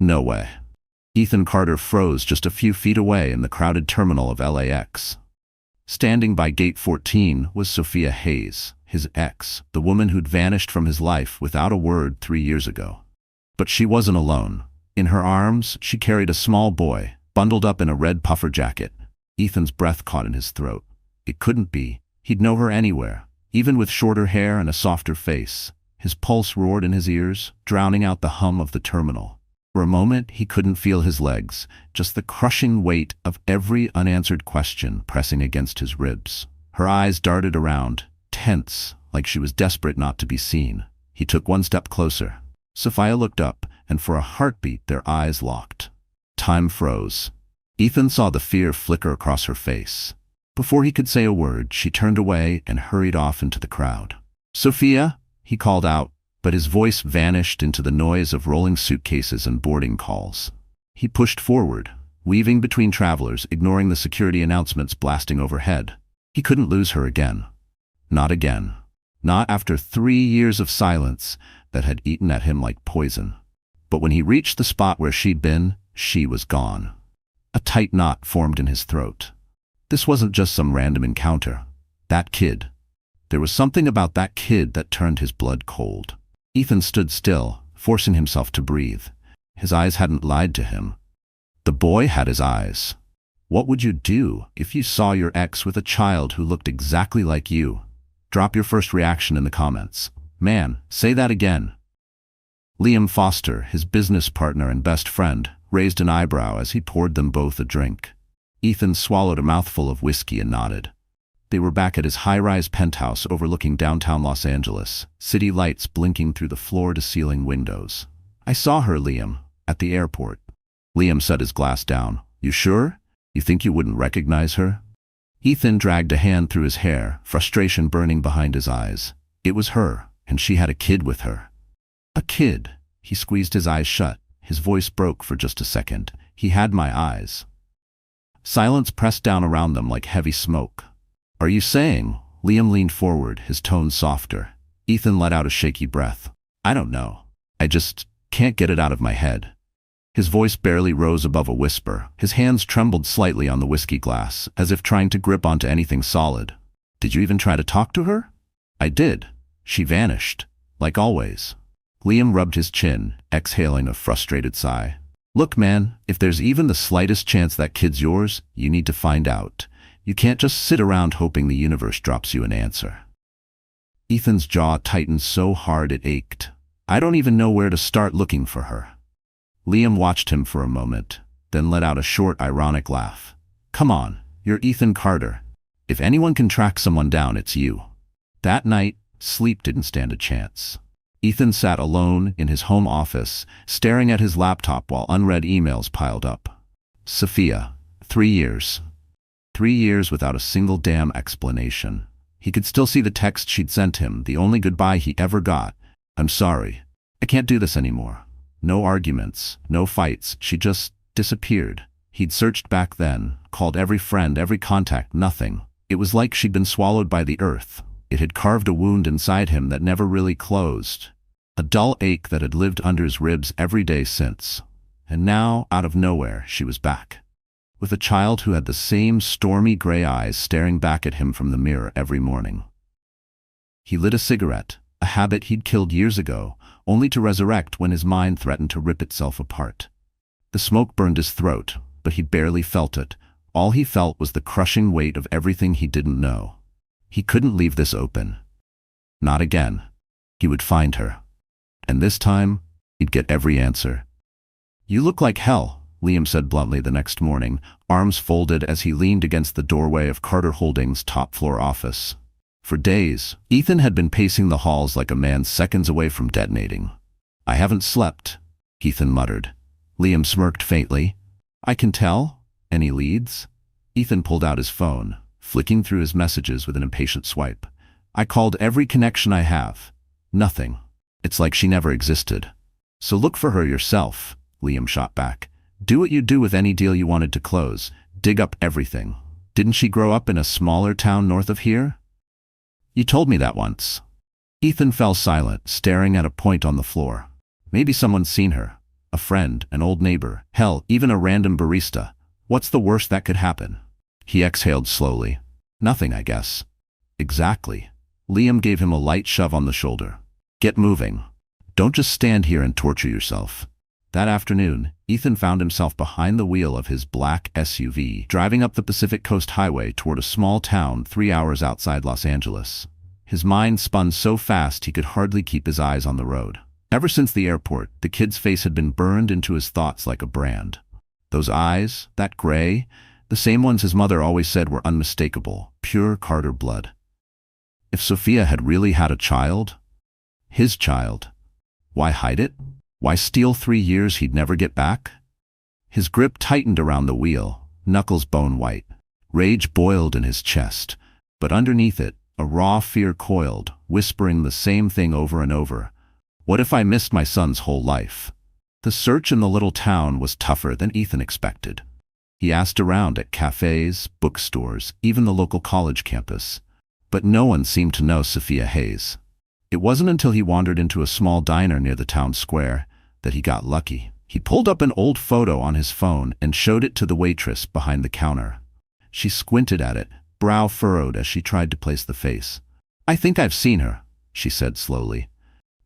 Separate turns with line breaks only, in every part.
No way. Ethan Carter froze just a few feet away in the crowded terminal of LAX. Standing by gate 14 was Sophia Hayes, his ex, the woman who'd vanished from his life without a word 3 years ago. But she wasn't alone. In her arms, she carried a small boy, bundled up in a red puffer jacket. Ethan's breath caught in his throat. It couldn't be. He'd know her anywhere, even with shorter hair and a softer face. His pulse roared in his ears, drowning out the hum of the terminal. For a moment, he couldn't feel his legs, just the crushing weight of every unanswered question pressing against his ribs. Her eyes darted around, tense, like she was desperate not to be seen. He took one step closer. Sophia looked up, and for a heartbeat their eyes locked. Time froze. Ethan saw the fear flicker across her face. Before he could say a word, she turned away and hurried off into the crowd. "Sophia," he called out, but his voice vanished into the noise of rolling suitcases and boarding calls. He pushed forward, weaving between travelers, ignoring the security announcements blasting overhead. He couldn't lose her again. Not again. Not after 3 years of silence that had eaten at him like poison. But when he reached the spot where she'd been, she was gone. A tight knot formed in his throat. This wasn't just some random encounter. That kid. There was something about that kid that turned his blood cold. Ethan stood still, forcing himself to breathe. His eyes hadn't lied to him. The boy had his eyes. What would you do if you saw your ex with a child who looked exactly like you? Drop your first reaction in the comments. Man, say that again. Liam Foster, his business partner and best friend, raised an eyebrow as he poured them both a drink. Ethan swallowed a mouthful of whiskey and nodded. They were back at his high-rise penthouse overlooking downtown Los Angeles, city lights blinking through the floor-to-ceiling windows. "I saw her, Liam, at the airport." Liam set his glass down. "You sure? You think you wouldn't recognize her?" Ethan dragged a hand through his hair, frustration burning behind his eyes. It was her, and she had a kid with her. A kid. He squeezed his eyes shut. His voice broke for just a second. "He had my eyes." Silence pressed down around them like heavy smoke. "Are you saying?" Liam leaned forward, his tone softer. Ethan let out a shaky breath. "I don't know. I just can't get it out of my head." His voice barely rose above a whisper. His hands trembled slightly on the whiskey glass, as if trying to grip onto anything solid. "Did you even try to talk to her?" "I did. She vanished. Like always." Liam rubbed his chin, exhaling a frustrated sigh. "Look, man, if there's even the slightest chance that kid's yours, you need to find out. You can't just sit around hoping the universe drops you an answer." Ethan's jaw tightened so hard it ached. "I don't even know where to start looking for her." Liam watched him for a moment, then let out a short, ironic laugh. "Come on, you're Ethan Carter. If anyone can track someone down, it's you." That night, sleep didn't stand a chance. Ethan sat alone in his home office, staring at his laptop while unread emails piled up. Sophia, 3 years. 3 years without a single damn explanation. He could still see the text she'd sent him, the only goodbye he ever got. "I'm sorry. I can't do this anymore." No arguments, no fights, she just disappeared. He'd searched back then, called every friend, every contact, nothing. It was like she'd been swallowed by the earth. It had carved a wound inside him that never really closed. A dull ache that had lived under his ribs every day since. And now, out of nowhere, she was back. With a child who had the same stormy gray eyes staring back at him from the mirror every morning. He lit a cigarette, a habit he'd killed years ago, only to resurrect when his mind threatened to rip itself apart. The smoke burned his throat, but he barely felt it. All he felt was the crushing weight of everything he didn't know. He couldn't leave this open. Not again. He would find her. And this time, he'd get every answer. "You look like hell," Liam said bluntly the next morning, arms folded as he leaned against the doorway of Carter Holdings' top-floor office. For days, Ethan had been pacing the halls like a man seconds away from detonating. "I haven't slept," Ethan muttered. Liam smirked faintly. "I can tell. Any leads?" Ethan pulled out his phone, flicking through his messages with an impatient swipe. "I called every connection I have. Nothing. It's like she never existed." "So look for her yourself," Liam shot back. "Do what you do with any deal you wanted to close. Dig up everything. Didn't she grow up in a smaller town north of here?" "You told me that once." Ethan fell silent, staring at a point on the floor. Maybe someone's seen her. A friend, an old neighbor, hell, even a random barista. What's the worst that could happen? He exhaled slowly. Nothing, I guess. Exactly. Liam gave him a light shove on the shoulder. Get moving. Don't just stand here and torture yourself. That afternoon, Ethan found himself behind the wheel of his black SUV, driving up the Pacific Coast Highway toward a small town 3 hours outside Los Angeles. His mind spun so fast he could hardly keep his eyes on the road. Ever since the airport, the kid's face had been burned into his thoughts like a brand. Those eyes, that gray, the same ones his mother always said were unmistakable, pure Carter blood. If Sophia had really had a child, his child, why hide it? Why steal 3 years he'd never get back? His grip tightened around the wheel, knuckles bone white. Rage boiled in his chest, but underneath it, a raw fear coiled, whispering the same thing over and over. What if I missed my son's whole life? The search in the little town was tougher than Ethan expected. He asked around at cafes, bookstores, even the local college campus. But no one seemed to know Sophia Hayes. It wasn't until he wandered into a small diner near the town square that he got lucky. He pulled up an old photo on his phone and showed it to the waitress behind the counter. She squinted at it, brow furrowed as she tried to place the face. I think I've seen her, she said slowly.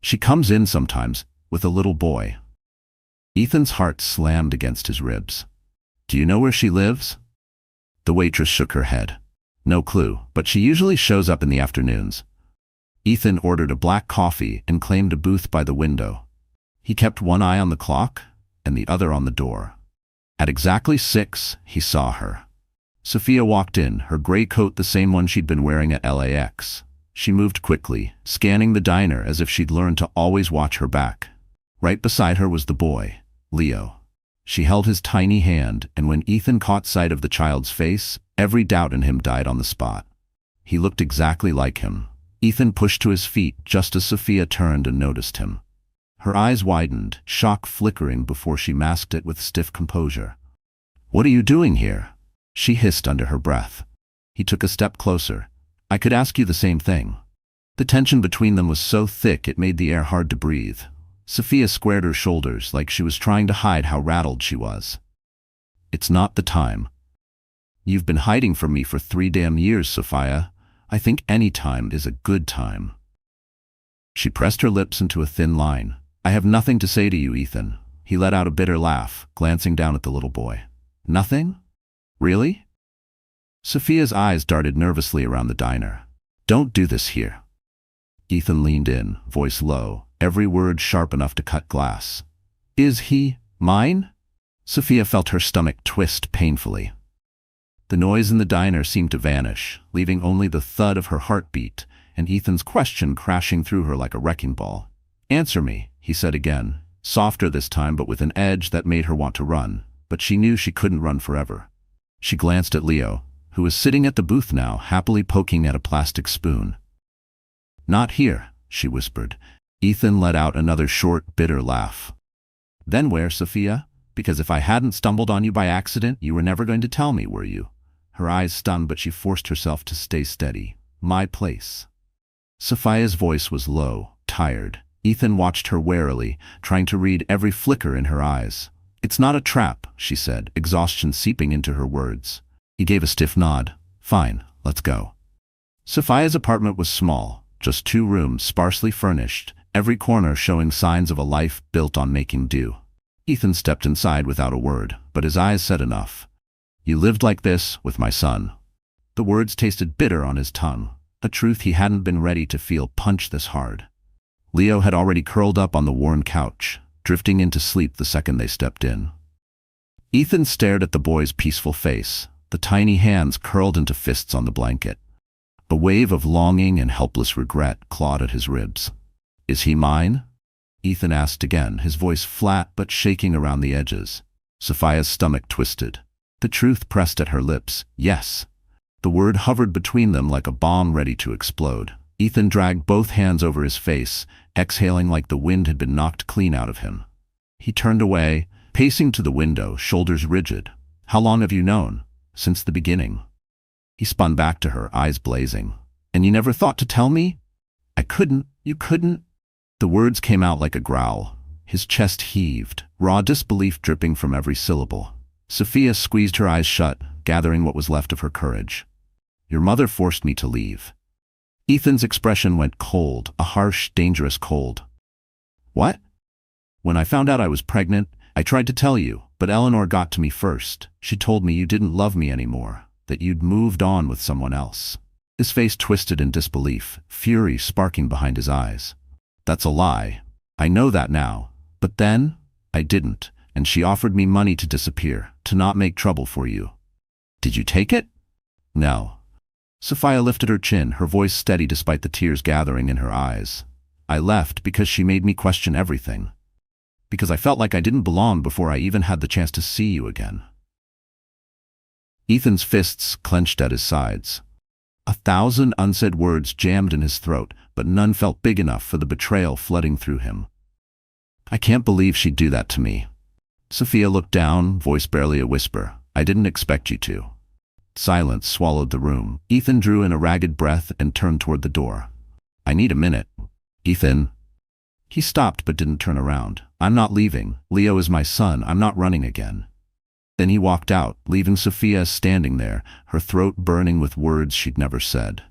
She comes in sometimes, with a little boy. Ethan's heart slammed against his ribs. Do you know where she lives? The waitress shook her head. No clue, but she usually shows up in the afternoons. Ethan ordered a black coffee and claimed a booth by the window. He kept one eye on the clock and the other on the door. At exactly 6, he saw her. Sophia walked in, her gray coat the same one she'd been wearing at LAX. She moved quickly, scanning the diner as if she'd learned to always watch her back. Right beside her was the boy, Leo. She held his tiny hand, and when Ethan caught sight of the child's face, every doubt in him died on the spot. He looked exactly like him. Ethan pushed to his feet just as Sophia turned and noticed him. Her eyes widened, shock flickering before she masked it with stiff composure. What are you doing here? She hissed under her breath. He took a step closer. I could ask you the same thing. The tension between them was so thick it made the air hard to breathe. Sophia squared her shoulders like she was trying to hide how rattled she was. It's not the time. You've been hiding from me for 3 damn years, Sophia. I think any time is a good time. She pressed her lips into a thin line. I have nothing to say to you, Ethan. He let out a bitter laugh, glancing down at the little boy. Nothing? Really? Sophia's eyes darted nervously around the diner. Don't do this here. Ethan leaned in, voice low, every word sharp enough to cut glass. Is he mine? Sophia felt her stomach twist painfully. The noise in the diner seemed to vanish, leaving only the thud of her heartbeat and Ethan's question crashing through her like a wrecking ball. Answer me, he said again, softer this time but with an edge that made her want to run, but she knew she couldn't run forever. She glanced at Leo, who was sitting at the booth now, happily poking at a plastic spoon. Not here, she whispered. Ethan let out another short, bitter laugh. Then where, Sophia? Because if I hadn't stumbled on you by accident, you were never going to tell me, were you? Her eyes stung, but she forced herself to stay steady. My place. Sophia's voice was low, tired. Ethan watched her warily, trying to read every flicker in her eyes. It's not a trap, she said, exhaustion seeping into her words. He gave a stiff nod. Fine, let's go. Sophia's apartment was small, just 2 rooms, sparsely furnished, every corner showing signs of a life built on making do. Ethan stepped inside without a word, but his eyes said enough. You lived like this with my son. The words tasted bitter on his tongue, a truth he hadn't been ready to feel punch this hard. Leo had already curled up on the worn couch, drifting into sleep the second they stepped in. Ethan stared at the boy's peaceful face, the tiny hands curled into fists on the blanket. A wave of longing and helpless regret clawed at his ribs. Is he mine? Ethan asked again, his voice flat but shaking around the edges. Sophia's stomach twisted. The truth pressed at her lips. Yes. The word hovered between them like a bomb ready to explode. Ethan dragged both hands over his face, exhaling like the wind had been knocked clean out of him. He turned away, pacing to the window, shoulders rigid. How long have you known? Since the beginning. He spun back to her, eyes blazing. And you never thought to tell me? I couldn't. You couldn't. The words came out like a growl. His chest heaved. raw disbelief dripping from every syllable. Sophia squeezed her eyes shut, gathering what was left of her courage. Your mother forced me to leave. Ethan's expression went cold, a harsh, dangerous cold. What? When I found out I was pregnant, I tried to tell you, but Eleanor got to me first. She told me you didn't love me anymore, that you'd moved on with someone else. His face twisted in disbelief, fury sparking behind his eyes. That's a lie. I know that now. But then, I didn't, and she offered me money to disappear, to not make trouble for you. Did you take it? No. Sophia lifted her chin, her voice steady despite the tears gathering in her eyes. I left because she made me question everything. Because I felt like I didn't belong before I even had the chance to see you again. Ethan's fists clenched at his sides. 1,000 unsaid words jammed in his throat, but none felt big enough for the betrayal flooding through him. I can't believe she'd do that to me. Sophia looked down, voice barely a whisper. I didn't expect you to. Silence swallowed the room. Ethan drew in a ragged breath and turned toward the door. I need a minute. Ethan. He stopped but didn't turn around. I'm not leaving. Leo is my son. I'm not running again. Then he walked out, leaving Sophia standing there, her throat burning with words she'd never said.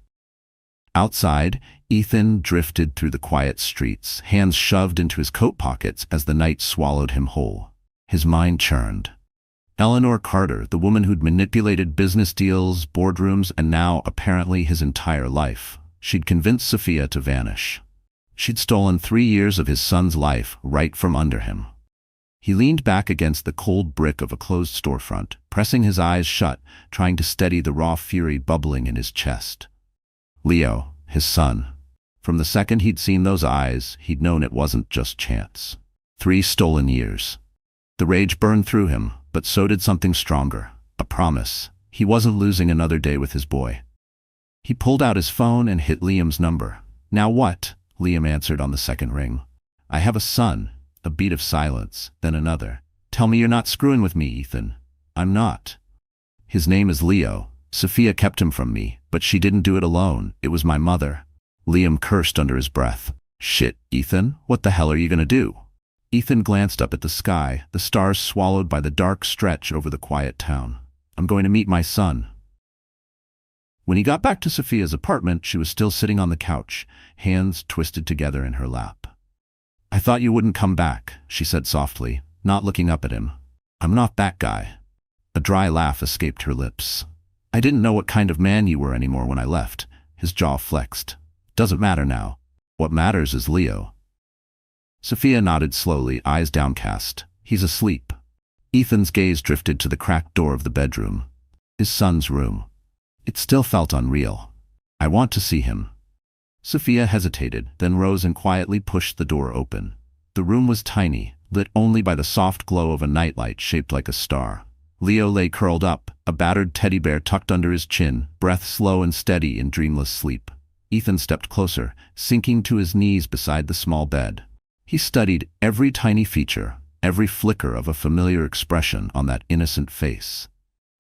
Outside, Ethan drifted through the quiet streets, hands shoved into his coat pockets as the night swallowed him whole. His mind churned. Eleanor Carter, the woman who'd manipulated business deals, boardrooms, and now, apparently, his entire life. She'd convinced Sophia to vanish. She'd stolen 3 years of his son's life right from under him. He leaned back against the cold brick of a closed storefront, pressing his eyes shut, trying to steady the raw fury bubbling in his chest. Leo, his son. From the second he'd seen those eyes, he'd known it wasn't just chance. 3 stolen years. The rage burned through him, but so did something stronger, a promise. He wasn't losing another day with his boy. He pulled out his phone and hit Liam's number. Now what? Liam answered on the second ring. I have a son. A beat of silence, then another. Tell me you're not screwing with me, Ethan. I'm not. His name is Leo. Sophia kept him from me, but she didn't do it alone. It was my mother. Liam cursed under his breath. Shit, Ethan, what the hell are you gonna do? Ethan glanced up at the sky, the stars swallowed by the dark stretch over the quiet town. I'm going to meet my son. When he got back to Sophia's apartment, she was still sitting on the couch, hands twisted together in her lap. I thought you wouldn't come back, she said softly, not looking up at him. I'm not that guy. A dry laugh escaped her lips. I didn't know what kind of man you were anymore when I left. His jaw flexed. Doesn't matter now. What matters is Leo. Sophia nodded slowly, eyes downcast. He's asleep. Ethan's gaze drifted to the cracked door of the bedroom. His son's room. It still felt unreal. I want to see him. Sophia hesitated, then rose and quietly pushed the door open. The room was tiny, lit only by the soft glow of a nightlight shaped like a star. Leo lay curled up, a battered teddy bear tucked under his chin, breath slow and steady in dreamless sleep. Ethan stepped closer, sinking to his knees beside the small bed. He studied every tiny feature, every flicker of a familiar expression on that innocent face.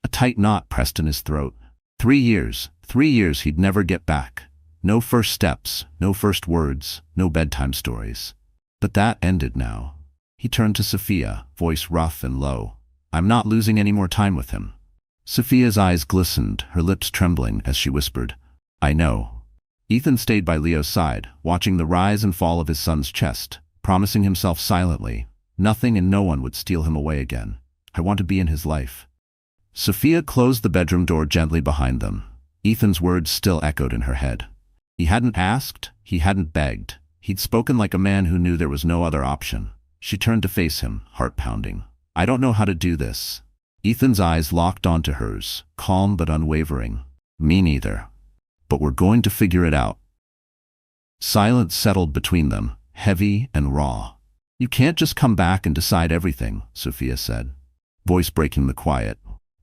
A tight knot pressed in his throat. 3 years he'd never get back. No first steps, no first words, no bedtime stories. But that ended now. He turned to Sophia, voice rough and low. I'm not losing any more time with him. Sophia's eyes glistened, her lips trembling as she whispered, I know. Ethan stayed by Leo's side, watching the rise and fall of his son's chest, promising himself silently, nothing and no one would steal him away again. I want to be in his life. Sophia closed the bedroom door gently behind them. Ethan's words still echoed in her head. He hadn't asked, he hadn't begged. He'd spoken like a man who knew there was no other option. She turned to face him, heart pounding. I don't know how to do this. Ethan's eyes locked onto hers, calm but unwavering. Me neither. But we're going to figure it out. Silence settled between them, heavy and raw. You can't just come back and decide everything, Sophia said, voice breaking the quiet.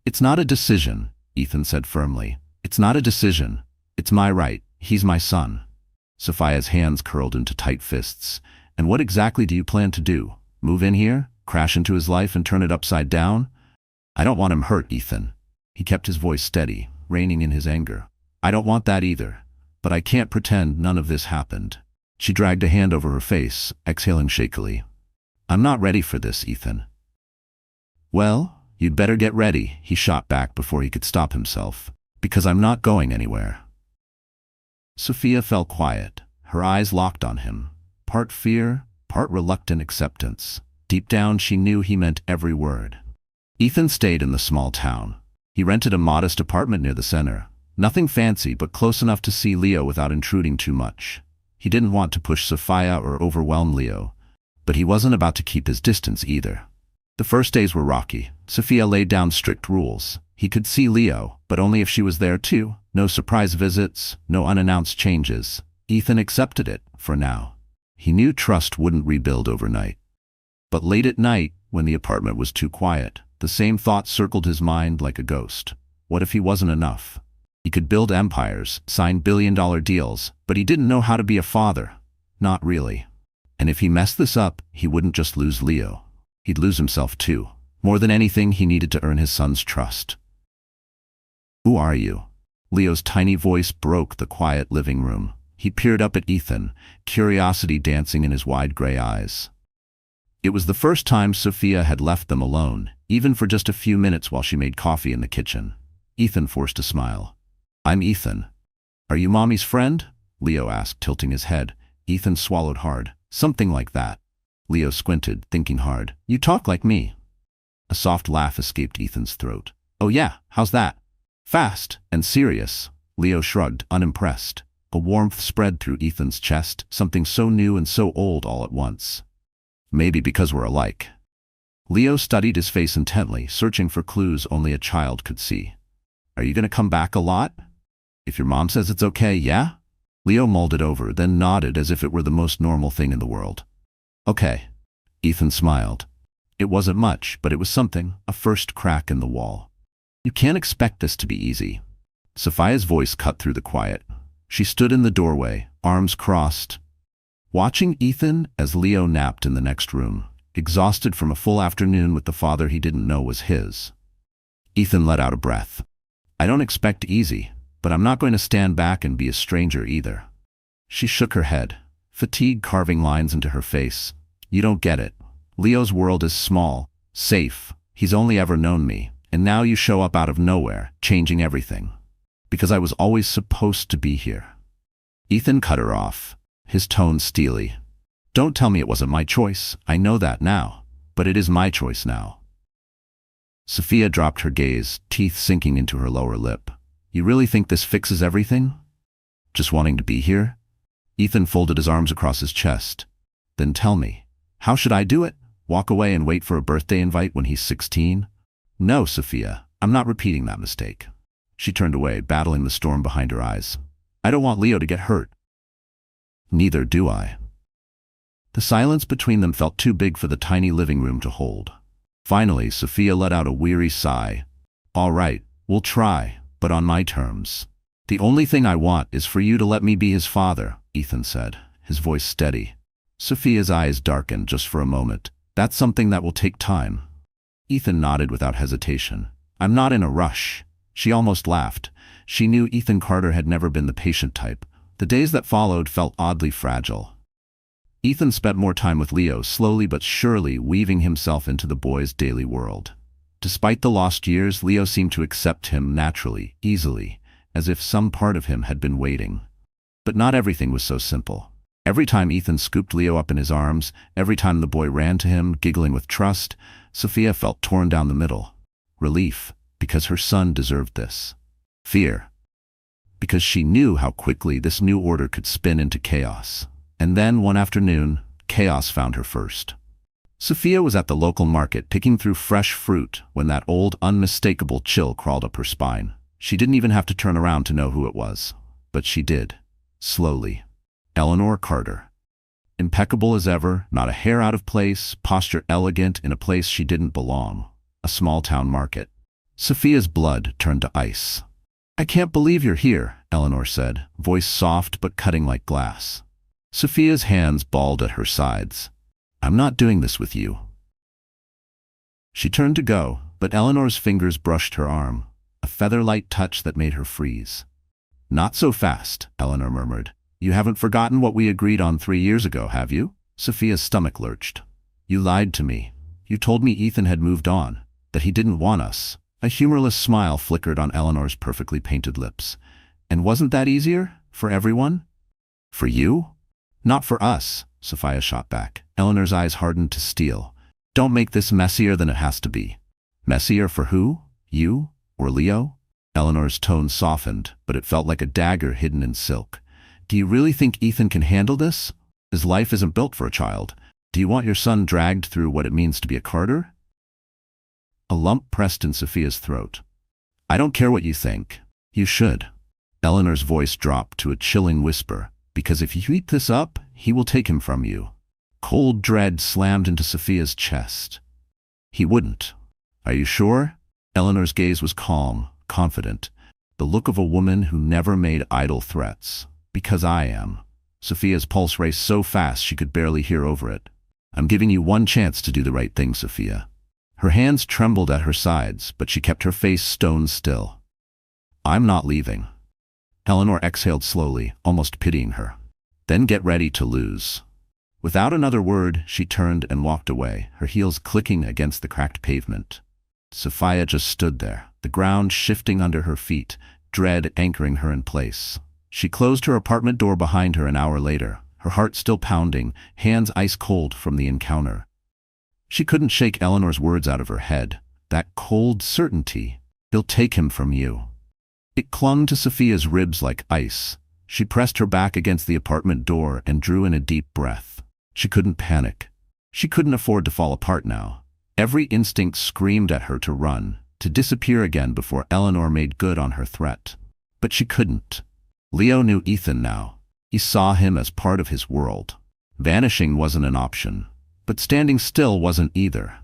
It's not a decision, Ethan said firmly. It's not a decision. It's my right. He's my son. Sophia's hands curled into tight fists. And what exactly do you plan to do? Move in here? Crash into his life and turn it upside down? I don't want him hurt, Ethan. He kept his voice steady, reining in his anger. I don't want that either. But I can't pretend none of this happened. She dragged a hand over her face, exhaling shakily. I'm not ready for this, Ethan. Well, you'd better get ready, he shot back before he could stop himself, because I'm not going anywhere. Sophia fell quiet, her eyes locked on him, part fear, part reluctant acceptance. Deep down, she knew he meant every word. Ethan stayed in the small town. He rented a modest apartment near the center. Nothing fancy, but close enough to see Leo without intruding too much. He didn't want to push Sophia or overwhelm Leo, but he wasn't about to keep his distance either. The first days were rocky. Sophia laid down strict rules. He could see Leo, but only if she was there too. No surprise visits, no unannounced changes. Ethan accepted it, for now. He knew trust wouldn't rebuild overnight. But late at night, when the apartment was too quiet, the same thought circled his mind like a ghost. What if he wasn't enough? He could build empires, sign billion-dollar deals, but he didn't know how to be a father. Not really. And if he messed this up, he wouldn't just lose Leo. He'd lose himself too. More than anything, he needed to earn his son's trust. Who are you? Leo's tiny voice broke the quiet living room. He peered up at Ethan, curiosity dancing in his wide gray eyes. It was the first time Sophia had left them alone, even for just a few minutes while she made coffee in the kitchen. Ethan forced a smile. I'm Ethan. Are you Mommy's friend? Leo asked, tilting his head. Ethan swallowed hard. Something like that. Leo squinted, thinking hard. You talk like me. A soft laugh escaped Ethan's throat. Oh yeah, how's that? Fast and serious. Leo shrugged, unimpressed. A warmth spread through Ethan's chest, something so new and so old all at once. Maybe because we're alike. Leo studied his face intently, searching for clues only a child could see. Are you going to come back a lot? If your mom says it's okay, yeah? Leo mulled it over, then nodded as if it were the most normal thing in the world. Okay. Ethan smiled. It wasn't much, but it was something, a first crack in the wall. You can't expect this to be easy. Sophia's voice cut through the quiet. She stood in the doorway, arms crossed, watching Ethan as Leo napped in the next room, exhausted from a full afternoon with the father he didn't know was his. Ethan let out a breath. I don't expect easy, but I'm not going to stand back and be a stranger either. She shook her head, fatigue carving lines into her face. You don't get it. Leo's world is small, safe. He's only ever known me, and now you show up out of nowhere, changing everything. Because I was always supposed to be here. Ethan cut her off, his tone steely. Don't tell me it wasn't my choice. I know that now, but it is my choice now. Sophia dropped her gaze, teeth sinking into her lower lip. You really think this fixes everything? Just wanting to be here? Ethan folded his arms across his chest. Then tell me, how should I do it? Walk away and wait for a birthday invite when he's 16? No, Sophia, I'm not repeating that mistake. She turned away, battling the storm behind her eyes. I don't want Leo to get hurt. Neither do I. The silence between them felt too big for the tiny living room to hold. Finally, Sophia let out a weary sigh. All right, we'll try, but on my terms. The only thing I want is for you to let me be his father, Ethan said, his voice steady. Sophia's eyes darkened just for a moment. That's something that will take time. Ethan nodded without hesitation. I'm not in a rush. She almost laughed. She knew Ethan Carter had never been the patient type. The days that followed felt oddly fragile. Ethan spent more time with Leo, slowly but surely weaving himself into the boy's daily world. Despite the lost years, Leo seemed to accept him naturally, easily, as if some part of him had been waiting. But not everything was so simple. Every time Ethan scooped Leo up in his arms, every time the boy ran to him, giggling with trust, Sophia felt torn down the middle. Relief, because her son deserved this. Fear, because she knew how quickly this new order could spin into chaos. And then, one afternoon, chaos found her first. Sophia was at the local market picking through fresh fruit when that old, unmistakable chill crawled up her spine. She didn't even have to turn around to know who it was. But she did. Slowly. Eleanor Carter. Impeccable as ever, not a hair out of place, posture elegant in a place she didn't belong. A small-town market. Sophia's blood turned to ice. I can't believe you're here, Eleanor said, voice soft but cutting like glass. Sophia's hands balled at her sides. I'm not doing this with you. She turned to go, but Eleanor's fingers brushed her arm, a feather-light touch that made her freeze. Not so fast, Eleanor murmured. You haven't forgotten what we agreed on 3 years ago, have you? Sophia's stomach lurched. You lied to me. You told me Ethan had moved on, that he didn't want us. A humorless smile flickered on Eleanor's perfectly painted lips. And wasn't that easier? For everyone? For you? Not for us, Sophia shot back. Eleanor's eyes hardened to steel. Don't make this messier than it has to be. Messier for who? You? Or Leo? Eleanor's tone softened, but it felt like a dagger hidden in silk. Do you really think Ethan can handle this? His life isn't built for a child. Do you want your son dragged through what it means to be a Carter? A lump pressed in Sophia's throat. I don't care what you think. You should. Eleanor's voice dropped to a chilling whisper. Because if you eat this up, he will take him from you. Cold dread slammed into Sophia's chest. He wouldn't. Are you sure? Eleanor's gaze was calm, confident, the look of a woman who never made idle threats. Because I am. Sophia's pulse raced so fast she could barely hear over it. I'm giving you one chance to do the right thing, Sophia. Her hands trembled at her sides, but she kept her face stone still. I'm not leaving. Eleanor exhaled slowly, almost pitying her. Then get ready to lose. Without another word, she turned and walked away, her heels clicking against the cracked pavement. Sophia just stood there, the ground shifting under her feet, dread anchoring her in place. She closed her apartment door behind her an hour later, her heart still pounding, hands ice cold from the encounter. She couldn't shake Eleanor's words out of her head. That cold certainty. He'll take him from you. It clung to Sophia's ribs like ice. She pressed her back against the apartment door and drew in a deep breath. She couldn't panic. She couldn't afford to fall apart now. Every instinct screamed at her to run, to disappear again before Eleanor made good on her threat. But she couldn't. Leo knew Ethan now. He saw him as part of his world. Vanishing wasn't an option, but standing still wasn't either.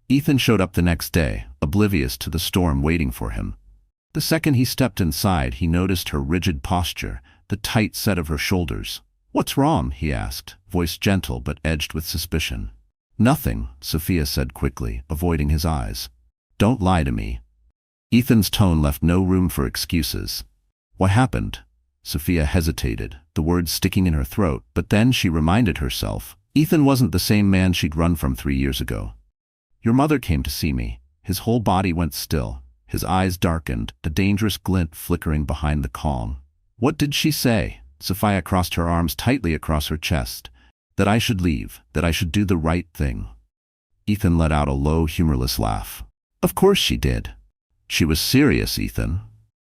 Ethan showed up the next day, oblivious to the storm waiting for him. The second he stepped inside, he noticed her rigid posture, the tight set of her shoulders. What's wrong? He asked, voice gentle but edged with suspicion. Nothing, Sophia said quickly, avoiding his eyes. Don't lie to me. Ethan's tone left no room for excuses. What happened? Sophia hesitated, the words sticking in her throat, but then she reminded herself. Ethan wasn't the same man she'd run from 3 years ago. Your mother came to see me. His whole body went still. His eyes darkened, a dangerous glint flickering behind the calm. What did she say? Sophia crossed her arms tightly across her chest. That I should leave, that I should do the right thing. Ethan let out a low, humorless laugh. Of course she did. She was serious, Ethan.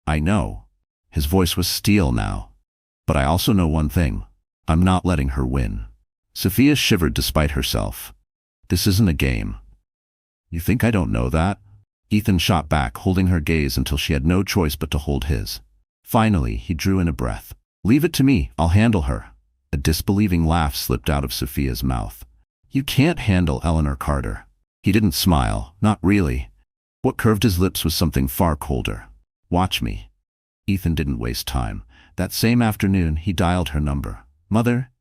I know. His voice was steel now. But I also know one thing. I'm not letting her win. Sophia shivered despite herself. This isn't a game. You think I don't know that? Ethan shot back, holding her gaze until she had no choice but to hold his. Finally, he drew in a breath. Leave it to me, I'll handle her. A disbelieving laugh slipped out of Sophia's mouth. You can't handle Eleanor Carter. He didn't smile, not really. What curved his lips was something far colder. Watch me. Ethan didn't waste time. That same afternoon, he dialed her number. Mother?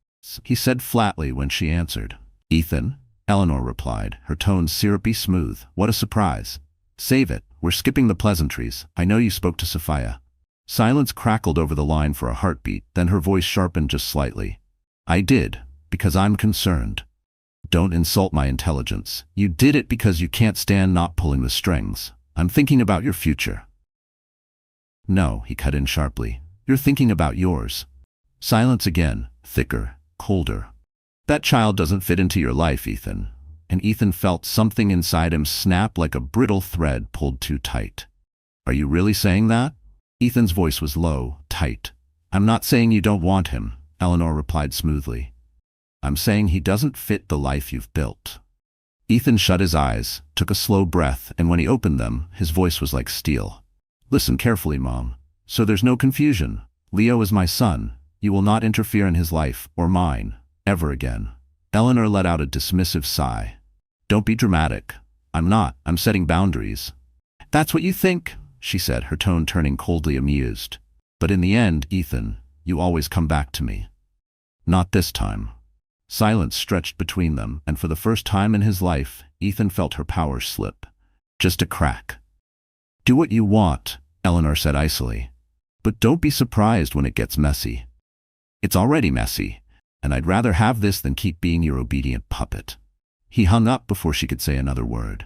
He said flatly when she answered. Ethan? Eleanor replied, her tone syrupy smooth. What a surprise. Save it. We're skipping the pleasantries. I know you spoke to Sophia. Silence crackled over the line for a heartbeat, then her voice sharpened just slightly. I did, because I'm concerned. Don't insult my intelligence. You did it because you can't stand not pulling the strings. I'm thinking about your future. No, he cut in sharply. You're thinking about yours. Silence again, thicker, colder. That child doesn't fit into your life, Ethan. And Ethan felt something inside him snap like a brittle thread pulled too tight. Are you really saying that? Ethan's voice was low, tight. I'm not saying you don't want him, Eleanor replied smoothly. I'm saying he doesn't fit the life you've built. Ethan shut his eyes, took a slow breath, and when he opened them, his voice was like steel. Listen carefully, Mom. So there's no confusion. Leo is my son. You will not interfere in his life, or mine, ever again. Eleanor let out a dismissive sigh. Don't be dramatic. I'm not. I'm setting boundaries. That's what you think, she said, her tone turning coldly amused. But in the end, Ethan, you always come back to me. Not this time. Silence stretched between them, and for the first time in his life, Ethan felt her power slip. Just a crack. Do what you want, Eleanor said icily. But don't be surprised when it gets messy. It's already messy, and I'd rather have this than keep being your obedient puppet. He hung up before she could say another word.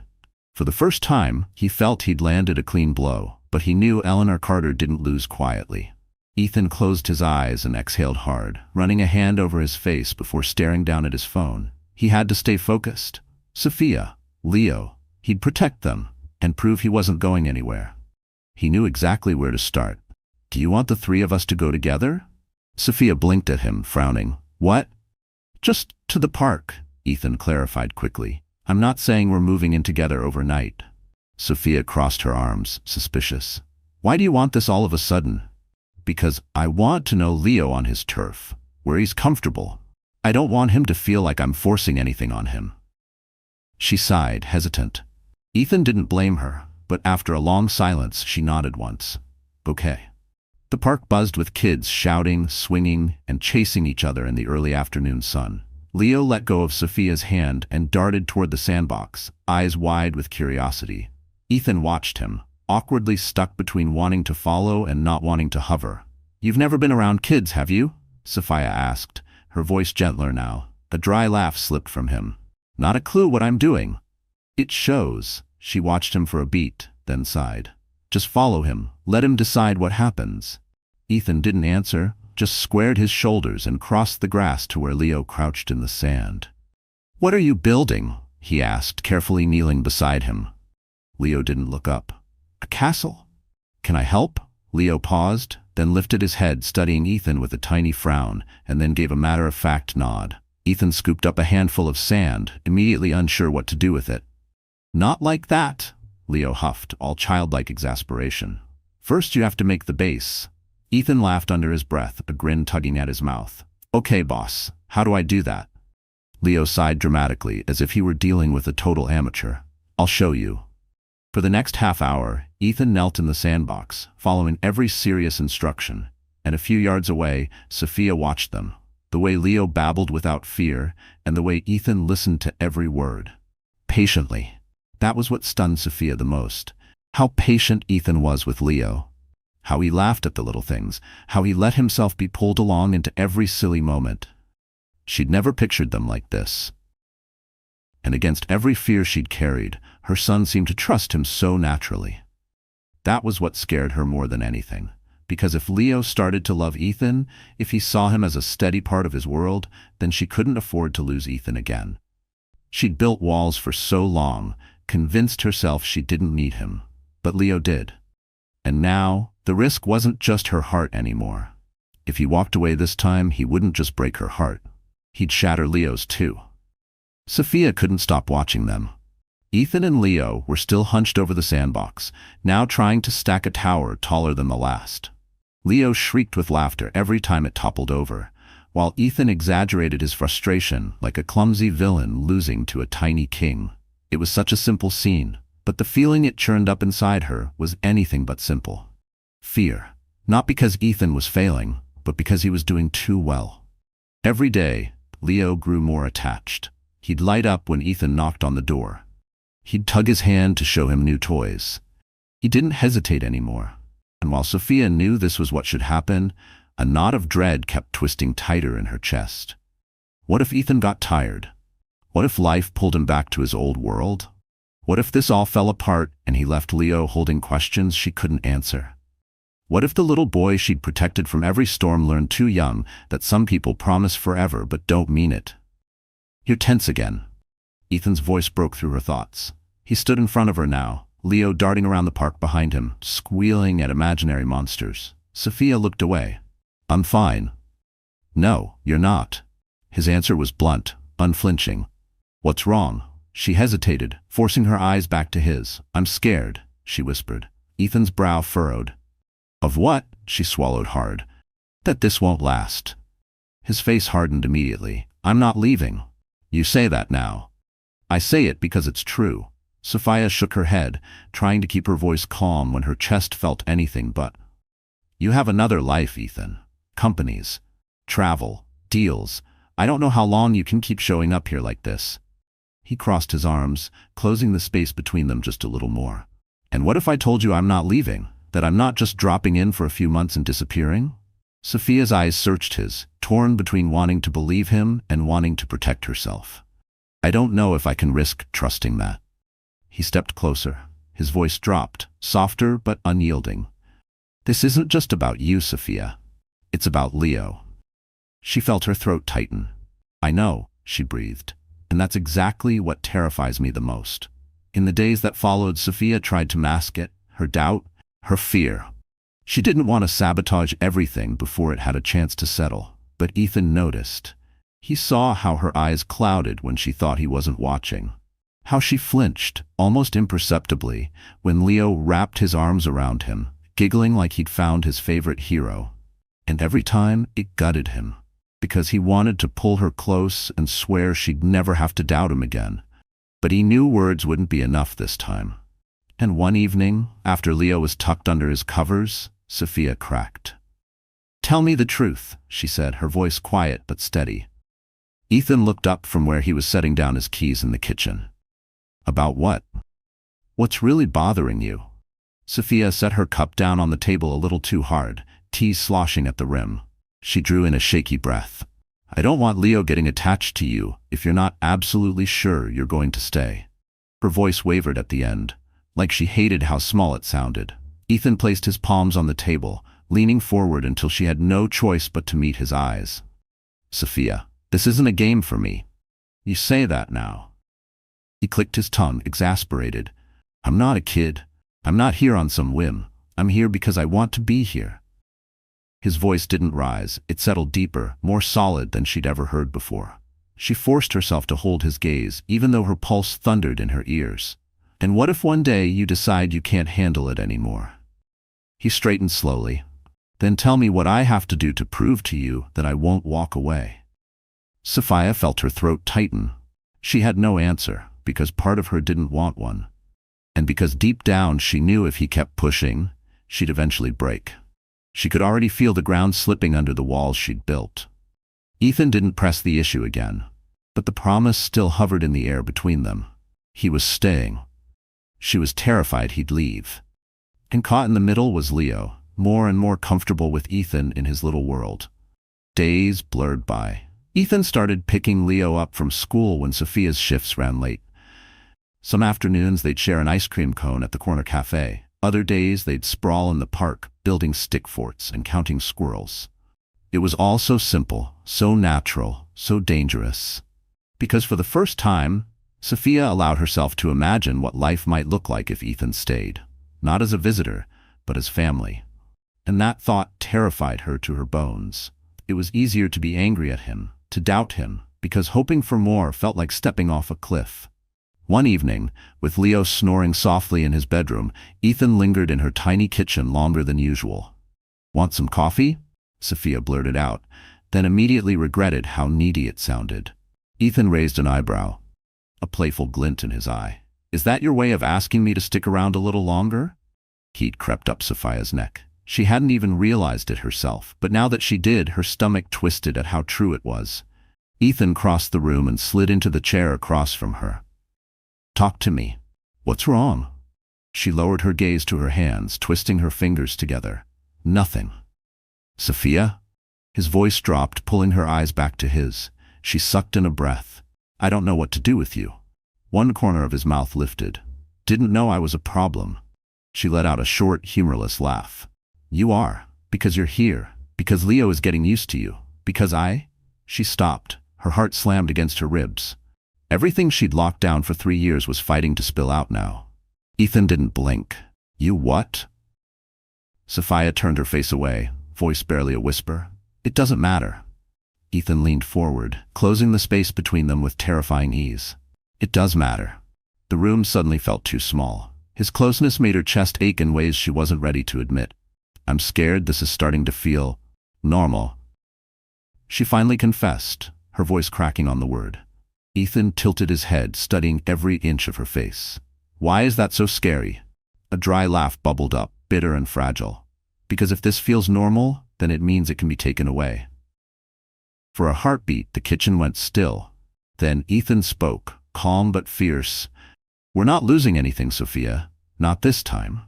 For the first time, he felt he'd landed a clean blow, but he knew Eleanor Carter didn't lose quietly. Ethan closed his eyes and exhaled hard, running a hand over his face before staring down at his phone. He had to stay focused. Sophia, Leo, he'd protect them and prove he wasn't going anywhere. He knew exactly where to start. "Do you want the three of us to go together?" Sophia blinked at him, frowning. "What?" "Just to the park," Ethan clarified quickly. "I'm not saying we're moving in together overnight." Sophia crossed her arms, suspicious. "Why do you want this all of a sudden?" "Because I want to know Leo on his turf, where he's comfortable. I don't want him to feel like I'm forcing anything on him." She sighed, hesitant. Ethan didn't blame her, but after a long silence, she nodded once. "Okay." The park buzzed with kids shouting, swinging, and chasing each other in the early afternoon sun. Leo let go of Sophia's hand and darted toward the sandbox, eyes wide with curiosity. Ethan watched him, awkwardly stuck between wanting to follow and not wanting to hover. "You've never been around kids, have you?" Sophia asked, her voice gentler now. A dry laugh slipped from him. "Not a clue what I'm doing." "It shows." She watched him for a beat, then sighed. "Just follow him. Let him decide what happens." Ethan didn't answer, just squared his shoulders and crossed the grass to where Leo crouched in the sand. "What are you building?" he asked, carefully kneeling beside him. Leo didn't look up. "A castle." "Can I help?" Leo paused, then lifted his head, studying Ethan with a tiny frown, and then gave a matter-of-fact nod. Ethan scooped up a handful of sand, immediately unsure what to do with it. "Not like that," Leo huffed, all childlike exasperation. "First you have to make the base." Ethan laughed under his breath, a grin tugging at his mouth. "Okay, boss, how do I do that?" Leo sighed dramatically, as if he were dealing with a total amateur. "I'll show you." For the next half hour, Ethan knelt in the sandbox, following every serious instruction, and a few yards away, Sophia watched them. The way Leo babbled without fear, and the way Ethan listened to every word. Patiently. That was what stunned Sophia the most. How patient Ethan was with Leo. How he laughed at the little things. How he let himself be pulled along into every silly moment. She'd never pictured them like this. And against every fear she'd carried, her son seemed to trust him so naturally. That was what scared her more than anything. Because if Leo started to love Ethan, if he saw him as a steady part of his world, then she couldn't afford to lose Ethan again. She'd built walls for so long, convinced herself she didn't need him. But Leo did. And now, the risk wasn't just her heart anymore. If he walked away this time, he wouldn't just break her heart. He'd shatter Leo's too. Sophia couldn't stop watching them. Ethan and Leo were still hunched over the sandbox, now trying to stack a tower taller than the last. Leo shrieked with laughter every time it toppled over, while Ethan exaggerated his frustration like a clumsy villain losing to a tiny king. It was such a simple scene, but the feeling it churned up inside her was anything but simple. Fear. Not because Ethan was failing, but because he was doing too well. Every day, Leo grew more attached. He'd light up when Ethan knocked on the door. He'd tug his hand to show him new toys. He didn't hesitate anymore. And while Sophia knew this was what should happen, a knot of dread kept twisting tighter in her chest. What if Ethan got tired? What if life pulled him back to his old world? What if this all fell apart and he left Leo holding questions she couldn't answer? What if the little boy she'd protected from every storm learned too young that some people promise forever but don't mean it? "You're tense again." Ethan's voice broke through her thoughts. He stood in front of her now, Leo darting around the park behind him, squealing at imaginary monsters. Sophia looked away. "I'm fine." "No, you're not." His answer was blunt, unflinching. "What's wrong?" She hesitated, forcing her eyes back to his. "I'm scared," she whispered. Ethan's brow furrowed. "Of what?" She swallowed hard. "That this won't last." His face hardened immediately. "I'm not leaving." "You say that now." "I say it because it's true." Sophia shook her head, trying to keep her voice calm when her chest felt anything but. "You have another life, Ethan. Companies, travel, deals. I don't know how long you can keep showing up here like this." He crossed his arms, closing the space between them just a little more. "And what if I told you I'm not leaving? That I'm not just dropping in for a few months and disappearing?" Sophia's eyes searched his, torn between wanting to believe him and wanting to protect herself. I don't know if I can risk trusting that. He stepped closer. His voice dropped, softer but unyielding. This isn't just about you, Sophia. It's about Leo. She felt her throat tighten. I know, she breathed. And that's exactly what terrifies me the most. In the days that followed, Sophia tried to mask it, her doubt, her fear. She didn't want to sabotage everything before it had a chance to settle. But Ethan noticed. He saw how her eyes clouded when she thought he wasn't watching. How she flinched, almost imperceptibly, when Leo wrapped his arms around him, giggling like he'd found his favorite hero. And every time, it gutted him, because he wanted to pull her close and swear she'd never have to doubt him again. But he knew words wouldn't be enough this time. And one evening, after Leo was tucked under his covers, Sophia cracked. Tell me the truth, she said, her voice quiet but steady. Ethan looked up from where he was setting down his keys in the kitchen. About what? What's really bothering you? Sophia set her cup down on the table a little too hard, tea sloshing at the rim. She drew in a shaky breath. I don't want Leo getting attached to you if you're not absolutely sure you're going to stay. Her voice wavered at the end, like she hated how small it sounded. Ethan placed his palms on the table, leaning forward until she had no choice but to meet his eyes. Sophia, this isn't a game for me. You say that now. He clicked his tongue, exasperated. I'm not a kid. I'm not here on some whim. I'm here because I want to be here. His voice didn't rise. It settled deeper, more solid than she'd ever heard before. She forced herself to hold his gaze, even though her pulse thundered in her ears. And what if one day you decide you can't handle it anymore? He straightened slowly. Then tell me what I have to do to prove to you that I won't walk away. Sophia felt her throat tighten. She had no answer, because part of her didn't want one. And because deep down she knew if he kept pushing, she'd eventually break. She could already feel the ground slipping under the walls she'd built. Ethan didn't press the issue again, but the promise still hovered in the air between them. He was staying. She was terrified he'd leave. And caught in the middle was Leo, more and more comfortable with Ethan in his little world. Days blurred by. Ethan started picking Leo up from school when Sophia's shifts ran late. Some afternoons they'd share an ice cream cone at the corner cafe. Other days they'd sprawl in the park, building stick forts and counting squirrels. It was all so simple, so natural, so dangerous. Because for the first time, Sophia allowed herself to imagine what life might look like if Ethan stayed. Not as a visitor, but as family. And that thought terrified her to her bones. It was easier to be angry at him, to doubt him, because hoping for more felt like stepping off a cliff. One evening, with Leo snoring softly in his bedroom, Ethan lingered in her tiny kitchen longer than usual. Want some coffee? Sophia blurted out, then immediately regretted how needy it sounded. Ethan raised an eyebrow, a playful glint in his eye. Is that your way of asking me to stick around a little longer? Heat crept up Sophia's neck. She hadn't even realized it herself, but now that she did, her stomach twisted at how true it was. Ethan crossed the room and slid into the chair across from her. Talk to me. What's wrong? She lowered her gaze to her hands, twisting her fingers together. Nothing. Sophia? His voice dropped, pulling her eyes back to his. She sucked in a breath. I don't know what to do with you. One corner of his mouth lifted. Didn't know I was a problem. She let out a short, humorless laugh. You are. Because you're here. Because Leo is getting used to you. Because I? She stopped. Her heart slammed against her ribs. Everything she'd locked down for 3 years was fighting to spill out now. Ethan didn't blink. You what? Sophia turned her face away, voice barely a whisper. It doesn't matter. Ethan leaned forward, closing the space between them with terrifying ease. It does matter. The room suddenly felt too small. His closeness made her chest ache in ways she wasn't ready to admit. I'm scared this is starting to feel normal. She finally confessed, her voice cracking on the word. Ethan tilted his head, studying every inch of her face. Why is that so scary? A dry laugh bubbled up, bitter and fragile. Because if this feels normal, then it means it can be taken away. For a heartbeat, the kitchen went still. Then Ethan spoke, calm but fierce. We're not losing anything, Sophia. Not this time.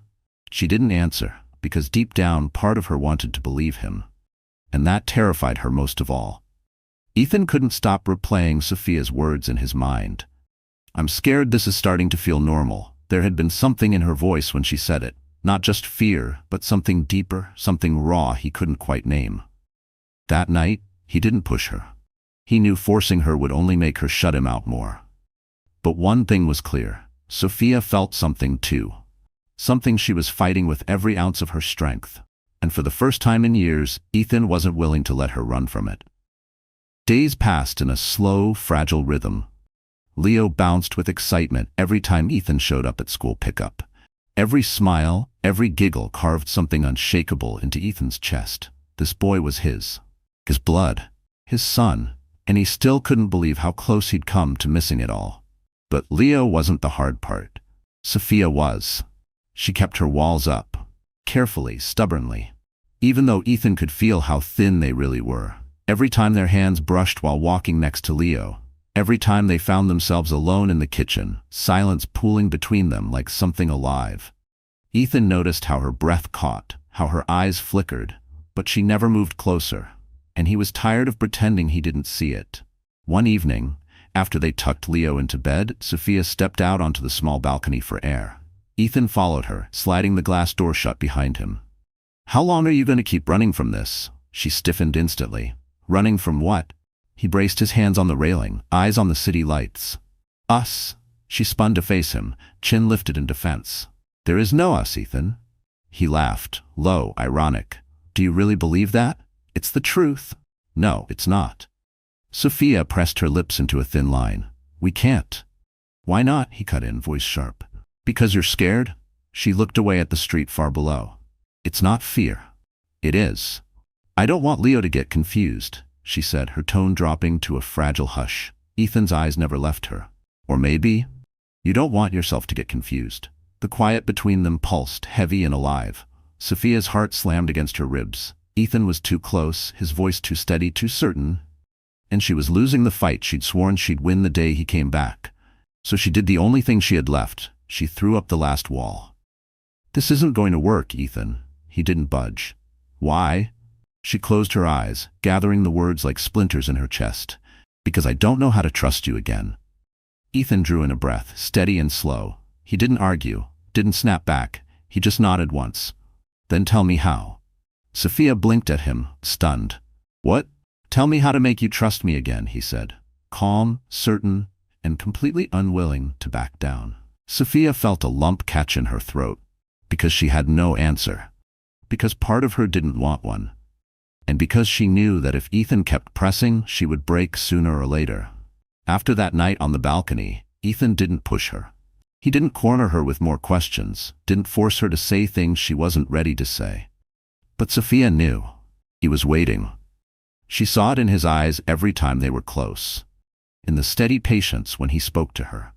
She didn't answer, because deep down, part of her wanted to believe him. And that terrified her most of all. Ethan couldn't stop replaying Sophia's words in his mind. I'm scared this is starting to feel normal. There had been something in her voice when she said it. Not just fear, but something deeper, something raw he couldn't quite name. That night, he didn't push her. He knew forcing her would only make her shut him out more. But one thing was clear. Sophia felt something too. Something she was fighting with every ounce of her strength. And for the first time in years, Ethan wasn't willing to let her run from it. Days passed in a slow, fragile rhythm. Leo bounced with excitement every time Ethan showed up at school pickup. Every smile, every giggle carved something unshakable into Ethan's chest. This boy was his blood, his son, and he still couldn't believe how close he'd come to missing it all. But Leo wasn't the hard part. Sophia was. She kept her walls up, carefully, stubbornly. Even though Ethan could feel how thin they really were. Every time their hands brushed while walking next to Leo, every time they found themselves alone in the kitchen, silence pooling between them like something alive. Ethan noticed how her breath caught, how her eyes flickered, but she never moved closer, and he was tired of pretending he didn't see it. One evening, after they tucked Leo into bed, Sophia stepped out onto the small balcony for air. Ethan followed her, sliding the glass door shut behind him. How long are you going to keep running from this? She stiffened instantly. Running from what? He braced his hands on the railing, eyes on the city lights. Us. She spun to face him, chin lifted in defense. There is no us, Ethan. He laughed, low, ironic. Do you really believe that? It's the truth. No, it's not. Sophia pressed her lips into a thin line. We can't. Why not? He cut in, voice sharp. Because you're scared? She looked away at the street far below. It's not fear. It is. I don't want Leo to get confused, she said, her tone dropping to a fragile hush. Ethan's eyes never left her. Or maybe, you don't want yourself to get confused. The quiet between them pulsed, heavy and alive. Sophia's heart slammed against her ribs. Ethan was too close, his voice too steady, too certain. And she was losing the fight she'd sworn she'd win the day he came back. So she did the only thing she had left. She threw up the last wall. This isn't going to work, Ethan. He didn't budge. Why? She closed her eyes, gathering the words like splinters in her chest. Because I don't know how to trust you again. Ethan drew in a breath, steady and slow. He didn't argue, didn't snap back. He just nodded once. Then tell me how. Sophia blinked at him, stunned. What? Tell me how to make you trust me again, he said. Calm, certain, and completely unwilling to back down. Sophia felt a lump catch in her throat. Because she had no answer. Because part of her didn't want one. And because she knew that if Ethan kept pressing, she would break sooner or later. After that night on the balcony, Ethan didn't push her. He didn't corner her with more questions, didn't force her to say things she wasn't ready to say. But Sophia knew. He was waiting. She saw it in his eyes every time they were close. In the steady patience when he spoke to her.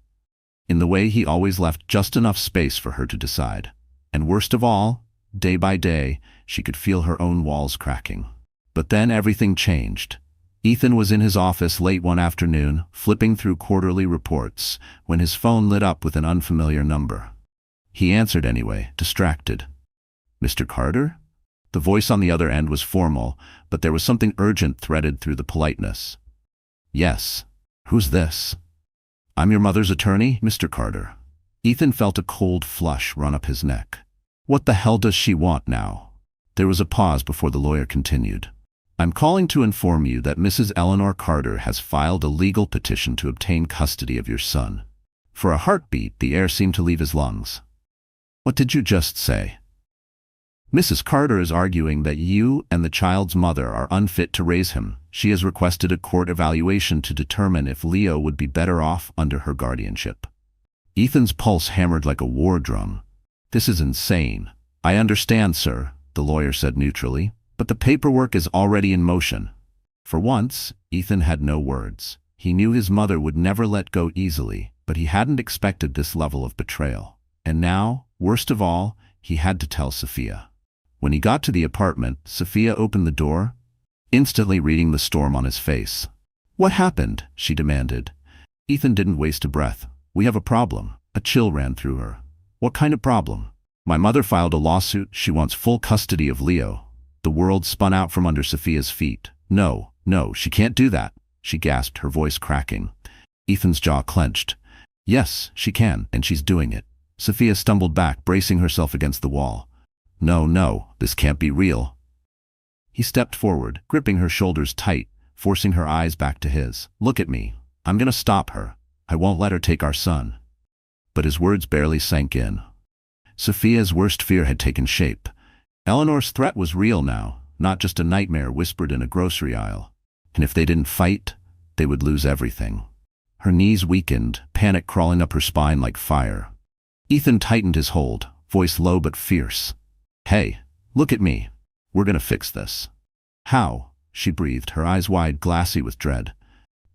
In the way he always left just enough space for her to decide. And worst of all, day by day, she could feel her own walls cracking. But then everything changed. Ethan was in his office late one afternoon, flipping through quarterly reports, when his phone lit up with an unfamiliar number. He answered anyway, distracted. Mr. Carter? The voice on the other end was formal, but there was something urgent threaded through the politeness. Yes. Who's this? I'm your mother's attorney, Mr. Carter. Ethan felt a cold flush run up his neck. What the hell does she want now? There was a pause before the lawyer continued. I'm calling to inform you that Mrs. Eleanor Carter has filed a legal petition to obtain custody of your son. For a heartbeat, the air seemed to leave his lungs. What did you just say? Mrs. Carter is arguing that you and the child's mother are unfit to raise him. She has requested a court evaluation to determine if Leo would be better off under her guardianship. Ethan's pulse hammered like a war drum. This is insane. I understand, sir, the lawyer said neutrally, but the paperwork is already in motion. For once, Ethan had no words. He knew his mother would never let go easily, but he hadn't expected this level of betrayal. And now, worst of all, he had to tell Sophia. When he got to the apartment, Sophia opened the door, instantly reading the storm on his face. What happened? She demanded. Ethan didn't waste a breath. We have a problem. A chill ran through her. What kind of problem? My mother filed a lawsuit. She wants full custody of Leo. The world spun out from under Sophia's feet. No, she can't do that. she gasped, her voice cracking. Ethan's jaw clenched. Yes, she can, and she's doing it. Sophia stumbled back, bracing herself against the wall. No, this can't be real. He stepped forward, gripping her shoulders tight, forcing her eyes back to his. Look at me. I'm gonna stop her. I won't let her take our son. But his words barely sank in. Sophia's worst fear had taken shape. Eleanor's threat was real now, not just a nightmare whispered in a grocery aisle. And if they didn't fight, they would lose everything. Her knees weakened, panic crawling up her spine like fire. Ethan tightened his hold, voice low but fierce. Hey, look at me. We're gonna fix this. How? She breathed, her eyes wide, glassy with dread.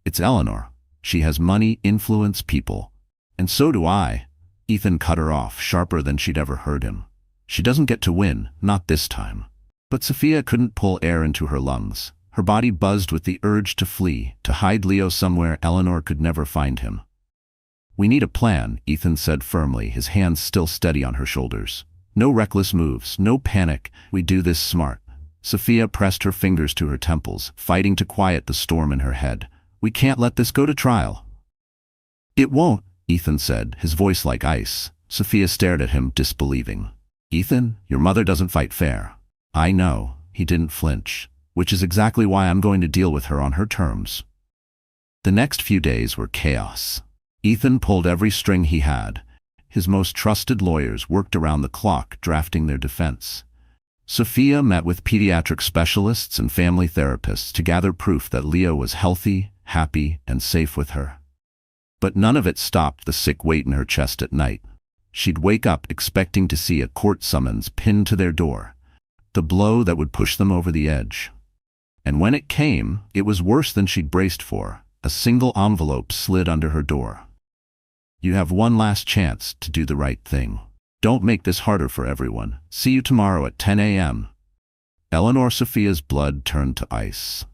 It's Eleanor. She has money, influence, people. And so do I. Ethan cut her off, sharper than she'd ever heard him. She doesn't get to win, not this time. But Sophia couldn't pull air into her lungs. Her body buzzed with the urge to flee, to hide Leo somewhere Eleanor could never find him. We need a plan, Ethan said firmly, his hands still steady on her shoulders. No reckless moves, no panic. We do this smart. Sophia pressed her fingers to her temples, fighting to quiet the storm in her head. We can't let this go to trial. It won't, Ethan said, his voice like ice. Sophia stared at him, disbelieving. Ethan, your mother doesn't fight fair. I know. He didn't flinch, which is exactly why I'm going to deal with her on her terms. The next few days were chaos. Ethan pulled every string he had. His most trusted lawyers worked around the clock drafting their defense. Sophia met with pediatric specialists and family therapists to gather proof that Leo was healthy, happy, and safe with her. But none of it stopped the sick weight in her chest at night. She'd wake up expecting to see a court summons pinned to their door, the blow that would push them over the edge. And when it came, it was worse than she'd braced for. A single envelope slid under her door. You have one last chance to do the right thing. Don't make this harder for everyone. See you tomorrow at 10 a.m. Eleanor Sophia's blood turned to ice.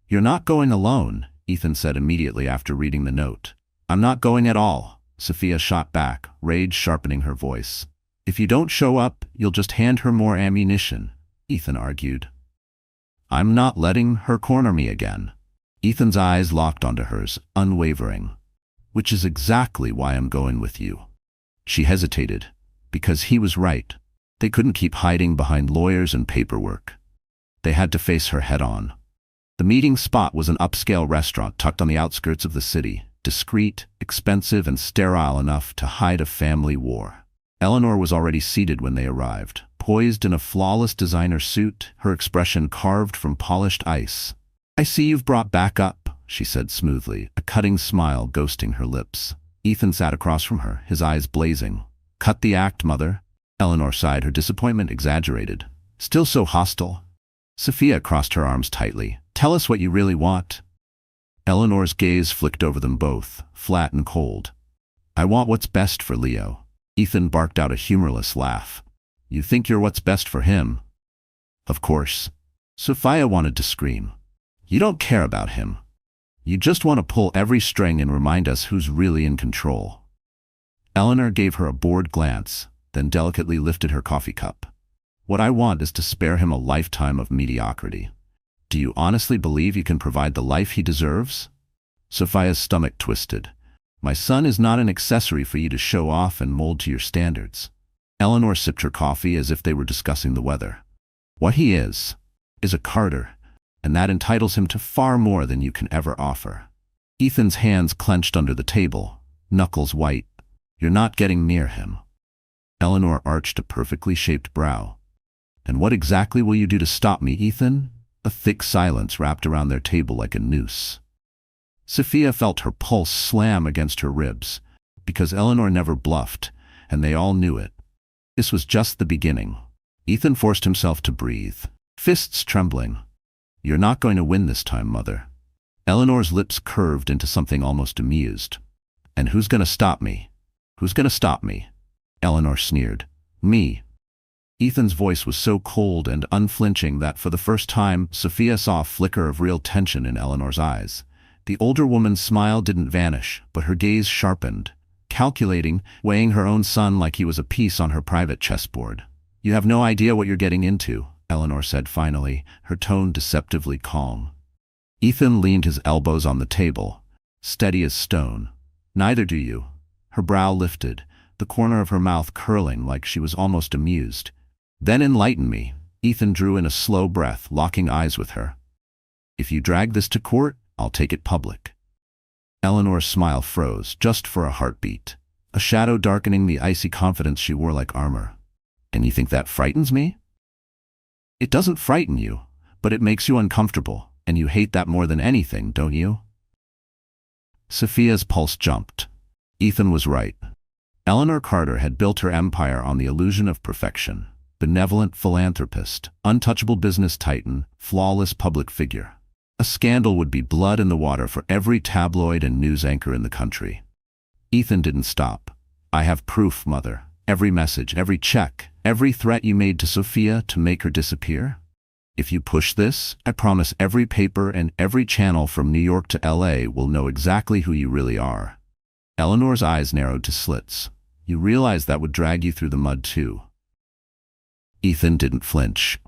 You're not going alone, Ethan said immediately after reading the note. I'm not going at all, Sophia shot back, rage sharpening her voice. If you don't show up, you'll just hand her more ammunition, Ethan argued. I'm not letting her corner me again. Ethan's eyes locked onto hers, unwavering. Which is exactly why I'm going with you. She hesitated, because he was right. They couldn't keep hiding behind lawyers and paperwork. They had to face her head-on. The meeting spot was an upscale restaurant tucked on the outskirts of the city, discreet, expensive, and sterile enough to hide a family war. Eleanor was already seated when they arrived, poised in a flawless designer suit, her expression carved from polished ice. I see you've brought back up, she said smoothly, a cutting smile ghosting her lips. Ethan sat across from her, his eyes blazing. Cut the act, mother. Eleanor sighed, her disappointment exaggerated. Still so hostile. Sophia crossed her arms tightly. Tell us what you really want. Eleanor's gaze flicked over them both, flat and cold. I want what's best for Leo. Ethan barked out a humorless laugh. You think you're what's best for him? Of course. Sophia wanted to scream. You don't care about him. You just want to pull every string and remind us who's really in control. Eleanor gave her a bored glance, then delicately lifted her coffee cup. What I want is to spare him a lifetime of mediocrity. Do you honestly believe you can provide the life he deserves? Sophia's stomach twisted. My son is not an accessory for you to show off and mold to your standards. Eleanor sipped her coffee as if they were discussing the weather. What he is a Carter, and that entitles him to far more than you can ever offer. Ethan's hands clenched under the table, knuckles white. You're not getting near him. Eleanor arched a perfectly shaped brow. And what exactly will you do to stop me, Ethan? A thick silence wrapped around their table like a noose. Sophia felt her pulse slam against her ribs, because Eleanor never bluffed, and they all knew it. This was just the beginning. Ethan forced himself to breathe, fists trembling. You're not going to win this time, mother. Eleanor's lips curved into something almost amused. And who's going to stop me? Who's going to stop me? Eleanor sneered. Me. Ethan's voice was so cold and unflinching that for the first time, Sophia saw a flicker of real tension in Eleanor's eyes. The older woman's smile didn't vanish, but her gaze sharpened, calculating, weighing her own son like he was a piece on her private chessboard. You have no idea what you're getting into, Eleanor said finally, her tone deceptively calm. Ethan leaned his elbows on the table, steady as stone. Neither do you. Her brow lifted, the corner of her mouth curling like she was almost amused. Then enlighten me. Ethan drew in a slow breath, locking eyes with her. If you drag this to court, I'll take it public. Eleanor's smile froze, just for a heartbeat, a shadow darkening the icy confidence she wore like armor. And you think that frightens me? It doesn't frighten you, but it makes you uncomfortable, and you hate that more than anything, don't you? Sophia's pulse jumped. Ethan was right. Eleanor Carter had built her empire on the illusion of perfection. Benevolent philanthropist, untouchable business titan, flawless public figure. A scandal would be blood in the water for every tabloid and news anchor in the country. Ethan didn't stop. I have proof, Mother. Every message, every check, every threat you made to Sophia to make her disappear. If you push this, I promise every paper and every channel from New York to LA will know exactly who you really are. Eleanor's eyes narrowed to slits. You realize that would drag you through the mud too. Ethan didn't flinch.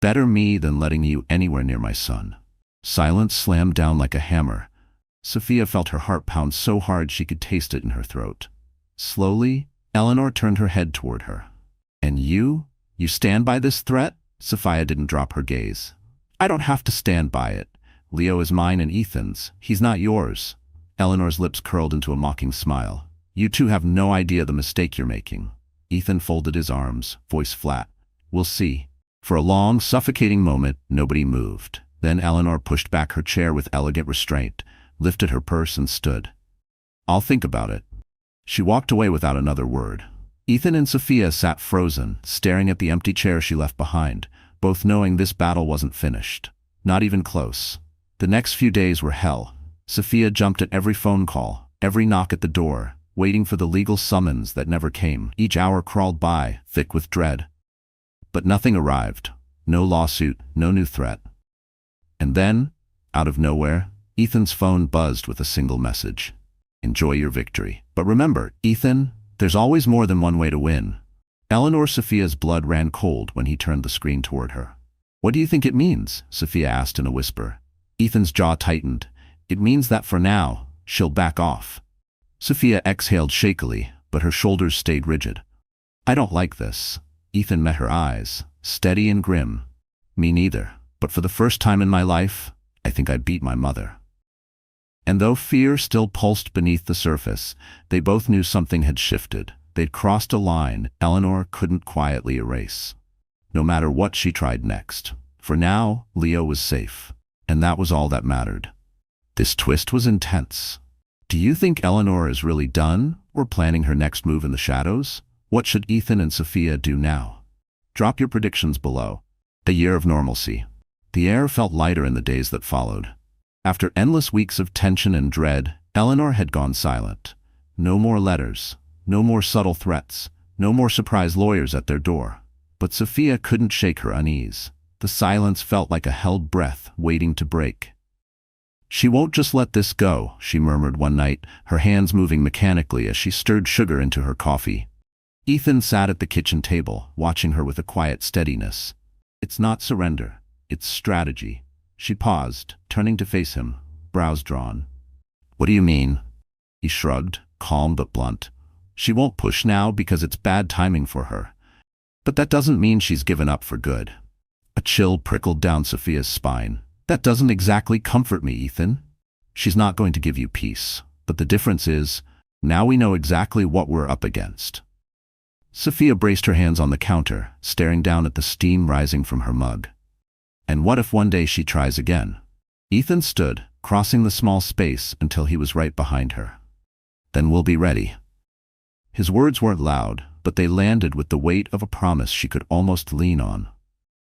Better me than letting you anywhere near my son. Silence slammed down like a hammer. Sophia felt her heart pound so hard she could taste it in her throat. Slowly, Eleanor turned her head toward her. And you? You stand by this threat? Sophia didn't drop her gaze. I don't have to stand by it. Leo is mine and Ethan's. He's not yours. Eleanor's lips curled into a mocking smile. You two have no idea the mistake you're making. Ethan folded his arms, voice flat. We'll see. For a long, suffocating moment, nobody moved. Then Eleanor pushed back her chair with elegant restraint, lifted her purse and stood. I'll think about it. She walked away without another word. Ethan and Sophia sat frozen, staring at the empty chair she left behind, both knowing this battle wasn't finished. Not even close. The next few days were hell. Sophia jumped at every phone call, every knock at the door, waiting for the legal summons that never came. Each hour crawled by, thick with dread. But nothing arrived. No lawsuit, no new threat. And then, out of nowhere, Ethan's phone buzzed with a single message. Enjoy your victory. But remember, Ethan, there's always more than one way to win. Eleanor Sophia's blood ran cold when he turned the screen toward her. What do you think it means? Sophia asked in a whisper. Ethan's jaw tightened. It means that for now, she'll back off. Sophia exhaled shakily, but her shoulders stayed rigid. I don't like this. Ethan met her eyes, steady and grim. Me neither. But for the first time in my life, I think I beat my mother. And though fear still pulsed beneath the surface, they both knew something had shifted. They'd crossed a line Eleanor couldn't quietly erase. No matter what she tried next. For now, Leo was safe. And that was all that mattered. This twist was intense. Do you think Eleanor is really done, or planning her next move in the shadows? What should Ethan and Sophia do now? Drop your predictions below. A year of normalcy. The air felt lighter in the days that followed. After endless weeks of tension and dread, Eleanor had gone silent. No more letters, no more subtle threats, no more surprise lawyers at their door. But Sophia couldn't shake her unease. The silence felt like a held breath waiting to break. She won't just let this go, she murmured one night, her hands moving mechanically as she stirred sugar into her coffee. Ethan sat at the kitchen table, watching her with a quiet steadiness. It's not surrender. It's strategy. She paused, turning to face him, brows drawn. What do you mean? He shrugged, calm but blunt. She won't push now because it's bad timing for her. But that doesn't mean she's given up for good. A chill prickled down Sophia's spine. That doesn't exactly comfort me, Ethan. She's not going to give you peace. But the difference is, now we know exactly what we're up against. Sophia braced her hands on the counter, staring down at the steam rising from her mug. And what if one day she tries again? Ethan stood, crossing the small space until he was right behind her. Then we'll be ready. His words weren't loud, but they landed with the weight of a promise she could almost lean on.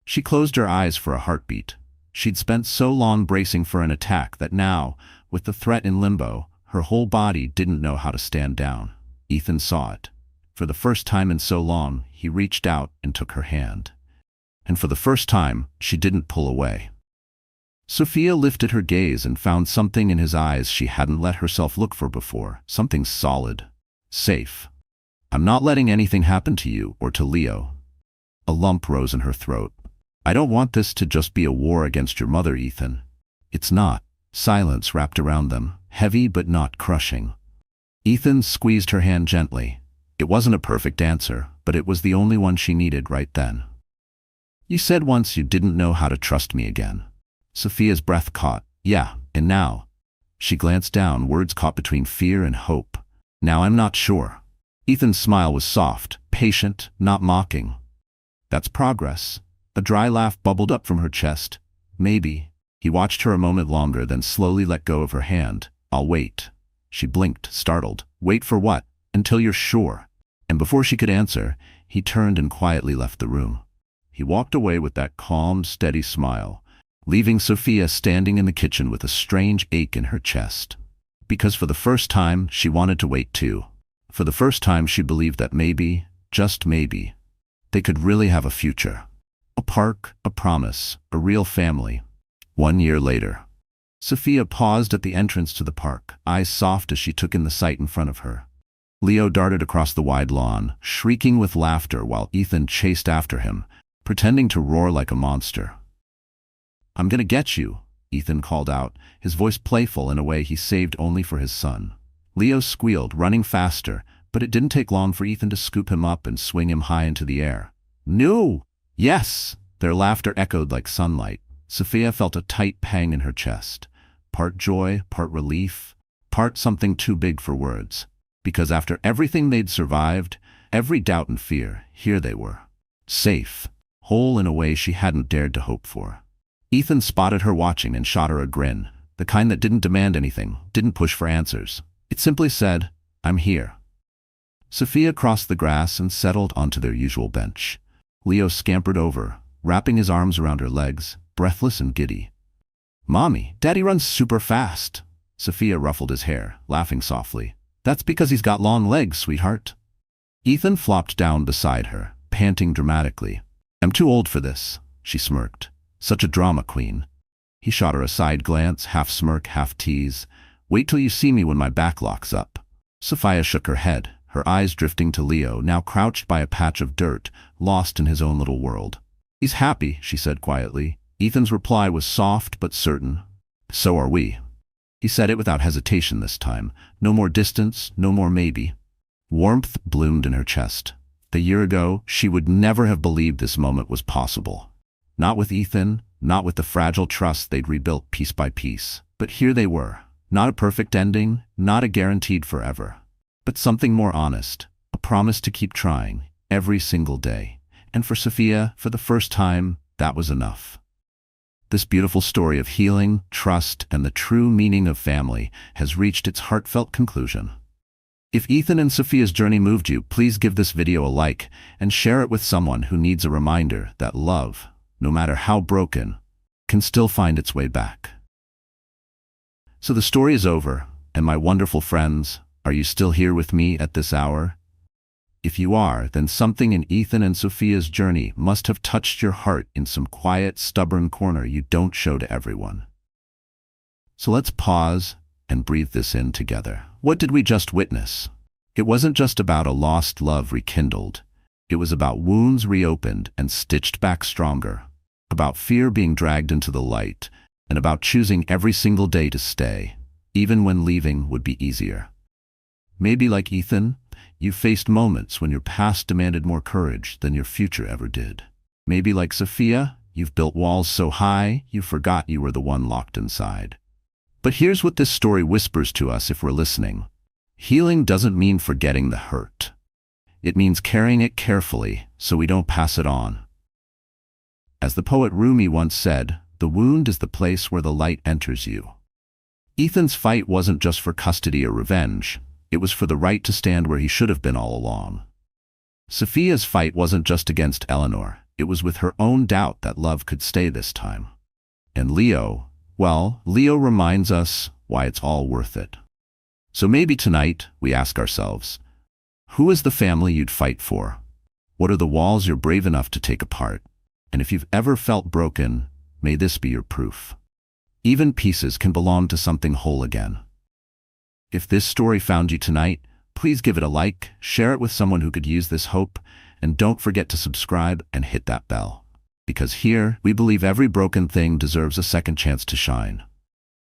She closed her eyes for a heartbeat. She'd spent so long bracing for an attack that now, with the threat in limbo, her whole body didn't know how to stand down. Ethan saw it. For the first time in so long, he reached out and took her hand. And for the first time, she didn't pull away. Sophia lifted her gaze and found something in his eyes she hadn't let herself look for before, something solid, safe. I'm not letting anything happen to you or to Leo. A lump rose in her throat. I don't want this to just be a war against your mother, Ethan. It's not. Silence wrapped around them, heavy but not crushing. Ethan squeezed her hand gently. It wasn't a perfect answer, but it was the only one she needed right then. You said once you didn't know how to trust me again. Sophia's breath caught. Yeah, and now? She glanced down, words caught between fear and hope. Now I'm not sure. Ethan's smile was soft, patient, not mocking. That's progress. A dry laugh bubbled up from her chest. Maybe. He watched her a moment longer, then slowly let go of her hand. I'll wait. She blinked, startled. Wait for what? Until you're sure. And before she could answer, he turned and quietly left the room. He walked away with that calm, steady smile, leaving Sophia standing in the kitchen with a strange ache in her chest. Because for the first time, she wanted to wait too. For the first time, she believed that maybe, just maybe, they could really have a future. A park, a promise, a real family. 1 year later. Sophia paused at the entrance to the park, eyes soft as she took in the sight in front of her. Leo darted across the wide lawn, shrieking with laughter while Ethan chased after him, pretending to roar like a monster. I'm gonna get you, Ethan called out, his voice playful in a way he saved only for his son. Leo squealed, running faster, but it didn't take long for Ethan to scoop him up and swing him high into the air. No! Yes! Their laughter echoed like sunlight. Sophia felt a tight pang in her chest. Part joy, part relief, part something too big for words. Because after everything they'd survived, every doubt and fear, here they were. Safe. Whole in a way she hadn't dared to hope for. Ethan spotted her watching and shot her a grin, the kind that didn't demand anything, didn't push for answers. It simply said, I'm here. Sophia crossed the grass and settled onto their usual bench. Leo scampered over, wrapping his arms around her legs, breathless and giddy. Mommy, Daddy runs super fast. Sophia ruffled his hair, laughing softly. That's because he's got long legs, sweetheart. Ethan flopped down beside her, panting dramatically. I'm too old for this, she smirked. Such a drama queen. He shot her a side glance, half smirk, half tease. Wait till you see me when my back locks up. Sophia shook her head, her eyes drifting to Leo, now crouched by a patch of dirt, lost in his own little world. He's happy, she said quietly. Ethan's reply was soft but certain. So are we. He said it without hesitation this time. No more distance, no more maybe. Warmth bloomed in her chest. A year ago, she would never have believed this moment was possible. Not with Ethan, not with the fragile trust they'd rebuilt piece by piece. But here they were. Not a perfect ending, not a guaranteed forever. But something more honest. A promise to keep trying, every single day. And for Sophia, for the first time, that was enough. This beautiful story of healing, trust, and the true meaning of family has reached its heartfelt conclusion. If Ethan and Sophia's journey moved you, please give this video a like and share it with someone who needs a reminder that love, no matter how broken, can still find its way back. So the story is over, and my wonderful friends, are you still here with me at this hour? If you are, then something in Ethan and Sophia's journey must have touched your heart in some quiet, stubborn corner you don't show to everyone. So let's pause and breathe this in together. What did we just witness? It wasn't just about a lost love rekindled. It was about wounds reopened and stitched back stronger, about fear being dragged into the light, and about choosing every single day to stay, even when leaving would be easier. Maybe like Ethan, you faced moments when your past demanded more courage than your future ever did. Maybe like Sophia, you've built walls so high you forgot you were the one locked inside. But here's what this story whispers to us if we're listening. Healing doesn't mean forgetting the hurt. It means carrying it carefully so we don't pass it on. As the poet Rumi once said, the wound is the place where the light enters you. Ethan's fight wasn't just for custody or revenge. It was for the right to stand where he should have been all along. Sophia's fight wasn't just against Eleanor. It was with her own doubt that love could stay this time. And Leo, well, Leo reminds us why it's all worth it. So maybe tonight we ask ourselves, who is the family you'd fight for? What are the walls you're brave enough to take apart? And if you've ever felt broken, may this be your proof. Even pieces can belong to something whole again. If this story found you tonight, please give it a like, share it with someone who could use this hope, and don't forget to subscribe and hit that bell. Because here, we believe every broken thing deserves a second chance to shine.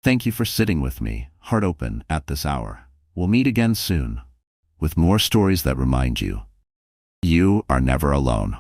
Thank you for sitting with me, heart open, at this hour. We'll meet again soon, with more stories that remind you, you are never alone.